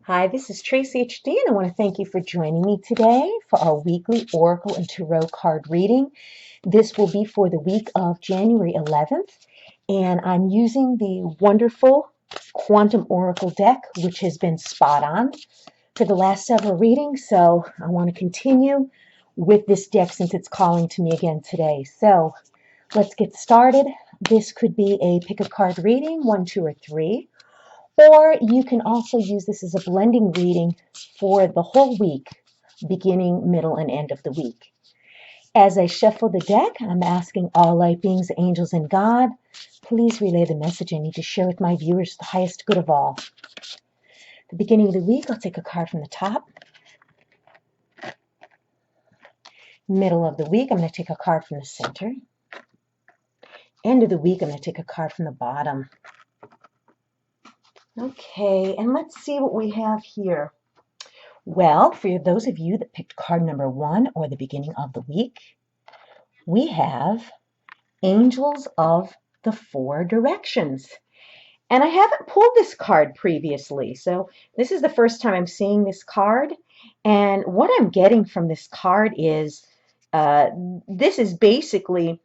Hi, this is Tracy HD, and I want to thank you for joining me today for our weekly Oracle and Tarot card reading. This will be for the week of January 11th, and I'm using the wonderful Quantum Oracle deck, which has been spot on for the last several readings, so I want to continue with this deck since it's calling to me again today. So let's get started. This could be a pick a card reading, 1, 2, or 3. Or you can also use this as a blending reading for the whole week, beginning, middle, and end of the week. As I shuffle the deck, I'm asking all light beings, angels, and God, please relay the message I need to share with my viewers the highest good of all. The beginning of the week, I'll take a card from the top. Middle of the week, I'm going to take a card from the center. End of the week, I'm going to take a card from the bottom. Okay, and let's see what we have here. Well, for those of you that picked card number 1 or the beginning of the week, we have Angels of the Four Directions. And I haven't pulled this card previously, so this is the first time I'm seeing this card. And what I'm getting from this card is this is basically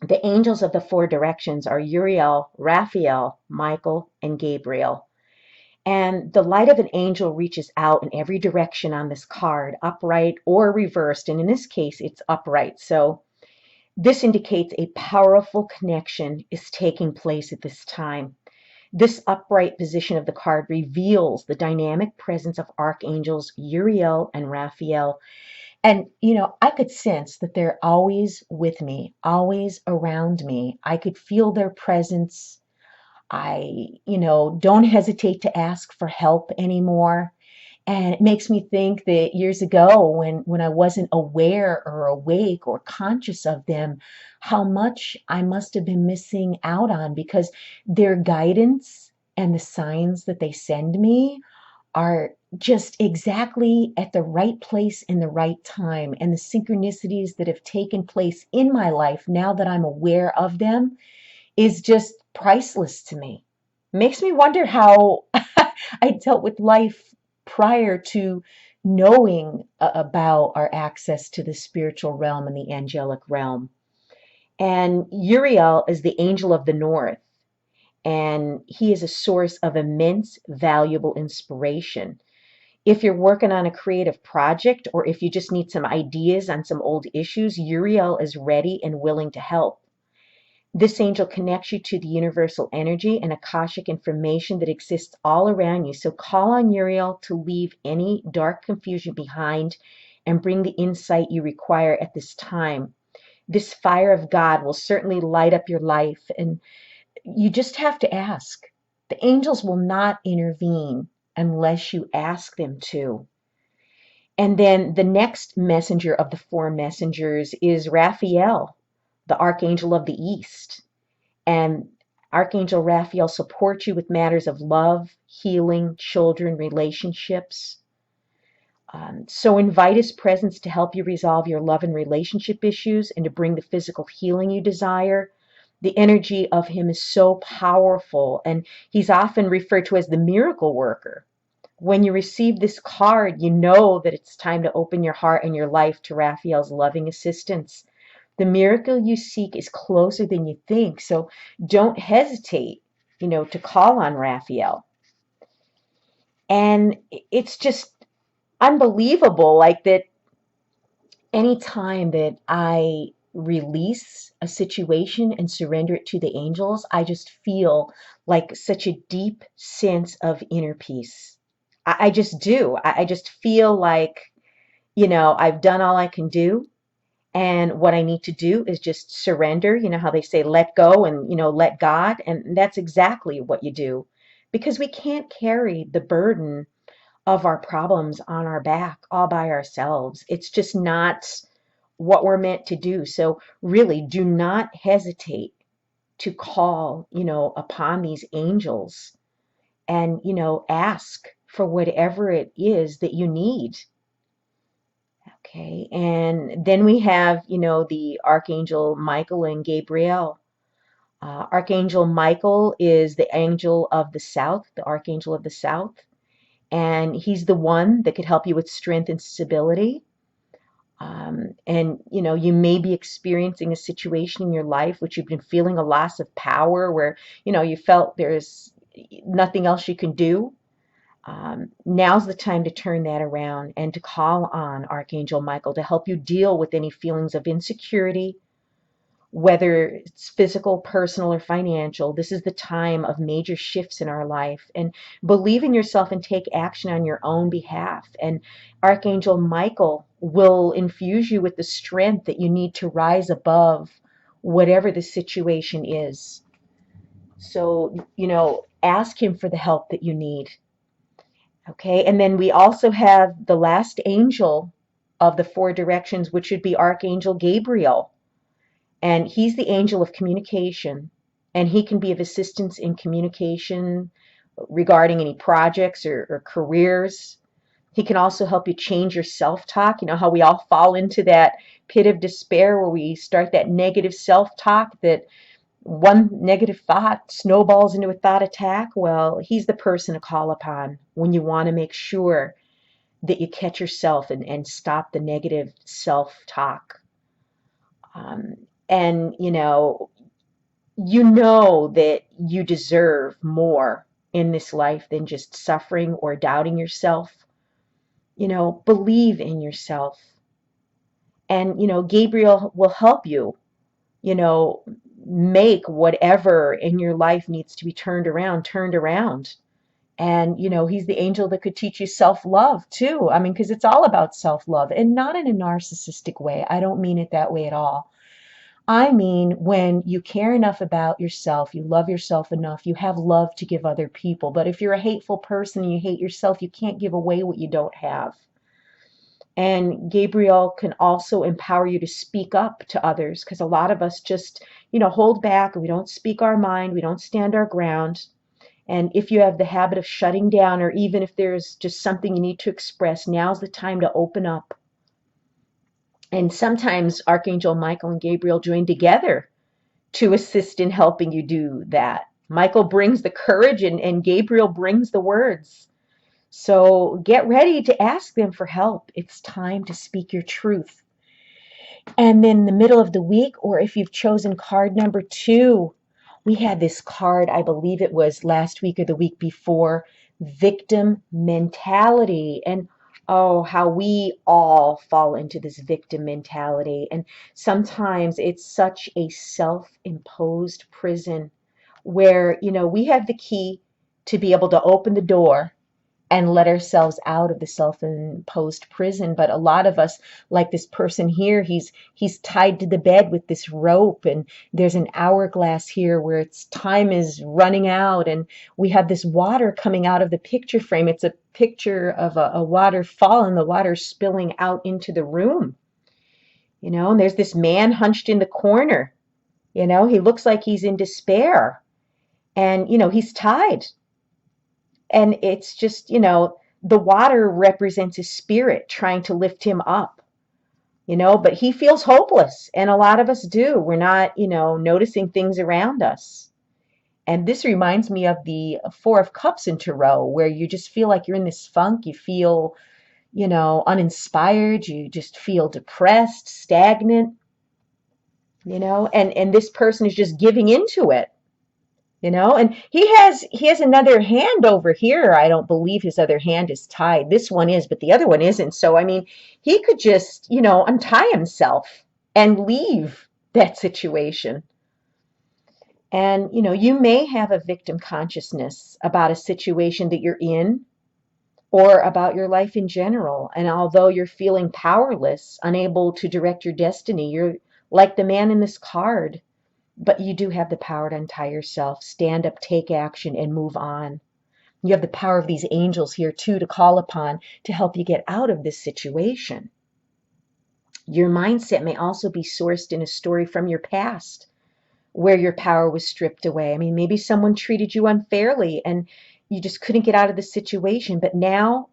the angels of the four directions are Uriel, Raphael, Michael, and Gabriel. And the light of an angel reaches out in every direction on this card, upright or reversed. And in this case, it's upright. So this indicates a powerful connection is taking place at this time. This upright position of the card reveals the dynamic presence of archangels Uriel and Raphael. And, I could sense that they're always with me, always around me. I could feel their presence. I don't hesitate to ask for help anymore. And it makes me think that years ago when I wasn't aware or awake or conscious of them, how much I must have been missing out on because their guidance and the signs that they send me are just exactly at the right place in the right time. And the synchronicities that have taken place in my life now that I'm aware of them is just priceless to me. Makes me wonder how I dealt with life prior to knowing about our access to the spiritual realm and the angelic realm. And Uriel is the angel of the north, and he is a source of immense, valuable inspiration. If you're working on a creative project or if you just need some ideas on some old issues, Uriel is ready and willing to help. This angel connects you to the universal energy and Akashic information that exists all around you. So call on Uriel to leave any dark confusion behind and bring the insight you require at this time. This fire of God will certainly light up your life, and you just have to ask. The angels will not intervene unless you ask them to. And then the next messenger of the four messengers is Raphael, the archangel of the East. And Archangel Raphael supports you with matters of love, healing, children, relationships. So invite his presence to help you resolve your love and relationship issues and to bring the physical healing you desire. The energy of him is so powerful, and he's often referred to as the miracle worker. When you receive this card, you know that it's time to open your heart and your life to Raphael's loving assistance. The miracle you seek is closer than you think. So don't hesitate, to call on Raphael. And it's just unbelievable, like that anytime that I release a situation and surrender it to the angels, I just feel like such a deep sense of inner peace. I just do. I just feel like, I've done all I can do. And what I need to do is just surrender. You know how they say, let go and, let God. And that's exactly what you do. Because we can't carry the burden of our problems on our back all by ourselves. It's just not what we're meant to do. So really do not hesitate to call, upon these angels and, ask for whatever it is that you need. Okay, and then we have, the Archangel Michael and Gabriel. Archangel Michael is the angel of the south, the archangel of the south. and he's the one that could help you with strength and stability. And you may be experiencing a situation in your life which you've been feeling a loss of power, where you felt there's nothing else you can do. Now's the time to turn that around and to call on Archangel Michael to help you deal with any feelings of insecurity, whether it's physical, personal, or financial. This is the time of major shifts in our life. And believe in yourself and take action on your own behalf. And Archangel Michael will infuse you with the strength that you need to rise above whatever the situation is. So, ask him for the help that you need. Okay, and then we also have the last angel of the four directions, which would be Archangel Gabriel. And he's the angel of communication, and he can be of assistance in communication regarding any projects or careers. He can also help you change your self-talk. You know how we all fall into that pit of despair where we start that negative self-talk, that one negative thought snowballs into a thought attack. Well, he's the person to call upon when you want to make sure that you catch yourself and stop the negative self-talk. And that you deserve more in this life than just suffering or doubting yourself. Believe in yourself. And, Gabriel will help you, make whatever in your life needs to be turned around. And, he's the angel that could teach you self-love too. I mean, because it's all about self-love, and not in a narcissistic way. I don't mean it that way at all. I mean, when you care enough about yourself, you love yourself enough, you have love to give other people. But if you're a hateful person and you hate yourself, you can't give away what you don't have. And Gabriel can also empower you to speak up to others, because a lot of us just, hold back, and we don't speak our mind, we don't stand our ground. And if you have the habit of shutting down, or even if there's just something you need to express, now's the time to open up. And sometimes Archangel Michael and Gabriel join together to assist in helping you do that. Michael brings the courage, and Gabriel brings the words. So get ready to ask them for help. It's time to speak your truth. And then in the middle of the week, or if you've chosen card number 2, we had this card, I believe it was last week or the week before, victim mentality. And oh, how we all fall into this victim mentality. And sometimes it's such a self-imposed prison where, we have the key to be able to open the door and let ourselves out of the self-imposed prison. But a lot of us, like this person here, he's tied to the bed with this rope, and there's an hourglass here where its time is running out, and we have this water coming out of the picture frame. It's a picture of a waterfall, and the water spilling out into the room. And there's this man hunched in the corner. He looks like he's in despair, and he's tied. And it's just, the water represents his spirit trying to lift him up, but he feels hopeless. And a lot of us do. We're not, noticing things around us. And this reminds me of the Four of Cups in Tarot, where you just feel like you're in this funk. You feel, uninspired. You just feel depressed, stagnant, and this person is just giving into it. And he has another hand over here. I don't believe his other hand is tied. This one is, but the other one isn't. So, I mean, he could just, untie himself and leave that situation. And, you may have a victim consciousness about a situation that you're in, or about your life in general. And although you're feeling powerless, unable to direct your destiny, you're like the man in this card. But you do have the power to untie yourself, stand up, take action, and move on. You have the power of these angels here, too, to call upon to help you get out of this situation. Your mindset may also be sourced in a story from your past where your power was stripped away. I mean, maybe someone treated you unfairly and you just couldn't get out of the situation, but now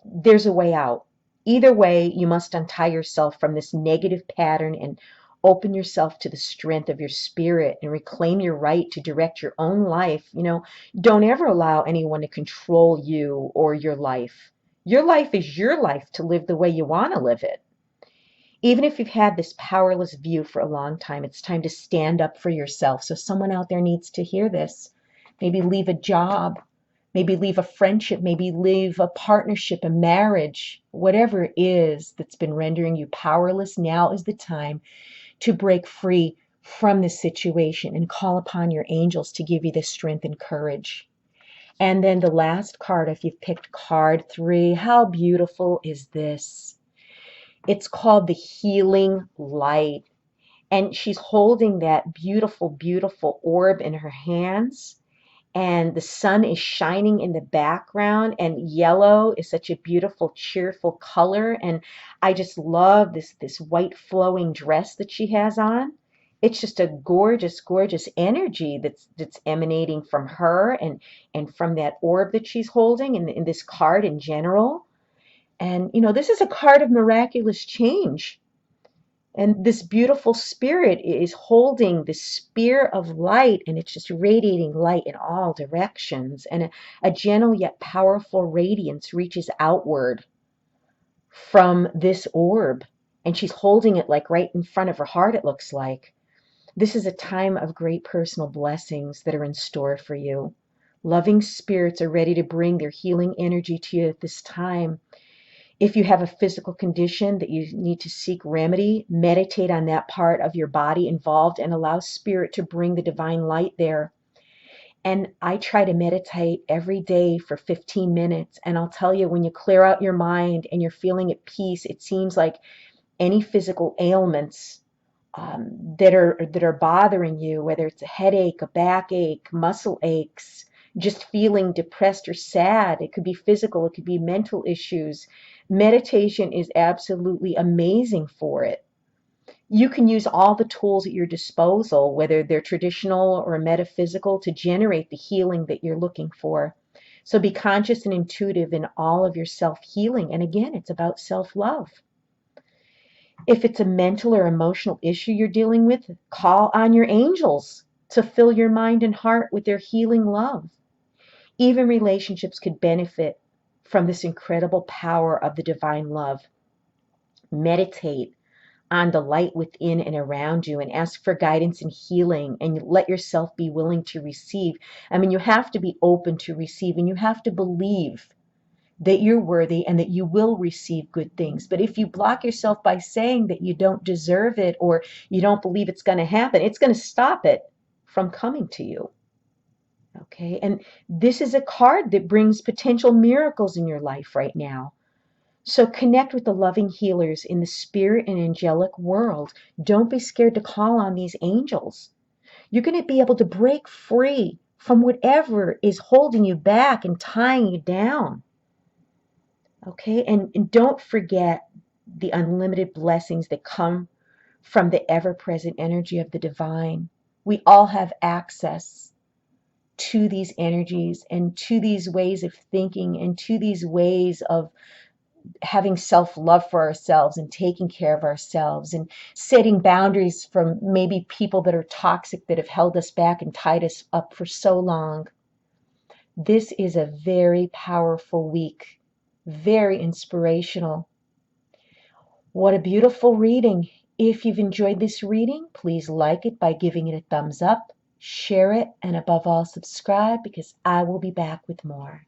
there's a way out. Either way, you must untie yourself from this negative pattern and open yourself to the strength of your spirit and reclaim your right to direct your own life. Don't ever allow anyone to control you or your life. Your life is your life to live the way you want to live it. Even if you've had this powerless view for a long time, it's time to stand up for yourself. So someone out there needs to hear this. Maybe leave a job, maybe leave a friendship, maybe leave a partnership, a marriage, whatever it is that's been rendering you powerless. Now is the time to break free from this situation and call upon your angels to give you the strength and courage. And then the last card, if you've picked card 3, how beautiful is this? It's called the Healing Light. And she's holding that beautiful, beautiful orb in her hands. And the sun is shining in the background. And yellow is such a beautiful, cheerful color. And I just love this white flowing dress that she has on. It's just a gorgeous, gorgeous energy that's emanating from her and from that orb that she's holding and in this card in general. And, this is a card of miraculous change. And this beautiful spirit is holding this spear of light, and it's just radiating light in all directions. And a gentle yet powerful radiance reaches outward from this orb. And she's holding it like right in front of her heart, it looks like. This is a time of great personal blessings that are in store for you. Loving spirits are ready to bring their healing energy to you at this time. If you have a physical condition that you need to seek remedy, meditate on that part of your body involved and allow spirit to bring the divine light there. And I try to meditate every day for 15 minutes. And I'll tell you, when you clear out your mind and you're feeling at peace, it seems like any physical ailments that are bothering you, whether it's a headache, a backache, muscle aches, just feeling depressed or sad. It could be physical, it could be mental issues. Meditation is absolutely amazing for it. You can use all the tools at your disposal, whether they're traditional or metaphysical, to generate the healing that you're looking for. So be conscious and intuitive in all of your self-healing. And again, it's about self-love. If it's a mental or emotional issue you're dealing with, call on your angels to fill your mind and heart with their healing love. Even relationships could benefit from this incredible power of the divine love. Meditate on the light within and around you and ask for guidance and healing, and let yourself be willing to receive. I mean, you have to be open to receive, and you have to believe that you're worthy and that you will receive good things. But if you block yourself by saying that you don't deserve it or you don't believe it's going to happen, it's going to stop it from coming to you. Okay, and this is a card that brings potential miracles in your life right now. So connect with the loving healers in the spirit and angelic world. Don't be scared to call on these angels. You're going to be able to break free from whatever is holding you back and tying you down. Okay, and don't forget the unlimited blessings that come from the ever-present energy of the divine. We all have access to these energies and to these ways of thinking and to these ways of having self-love for ourselves and taking care of ourselves and setting boundaries from maybe people that are toxic, that have held us back and tied us up for so long. This is a very powerful week, very inspirational. What a beautiful reading. If you've enjoyed this reading, please like it by giving it a thumbs up, share it, and above all, subscribe, because I will be back with more.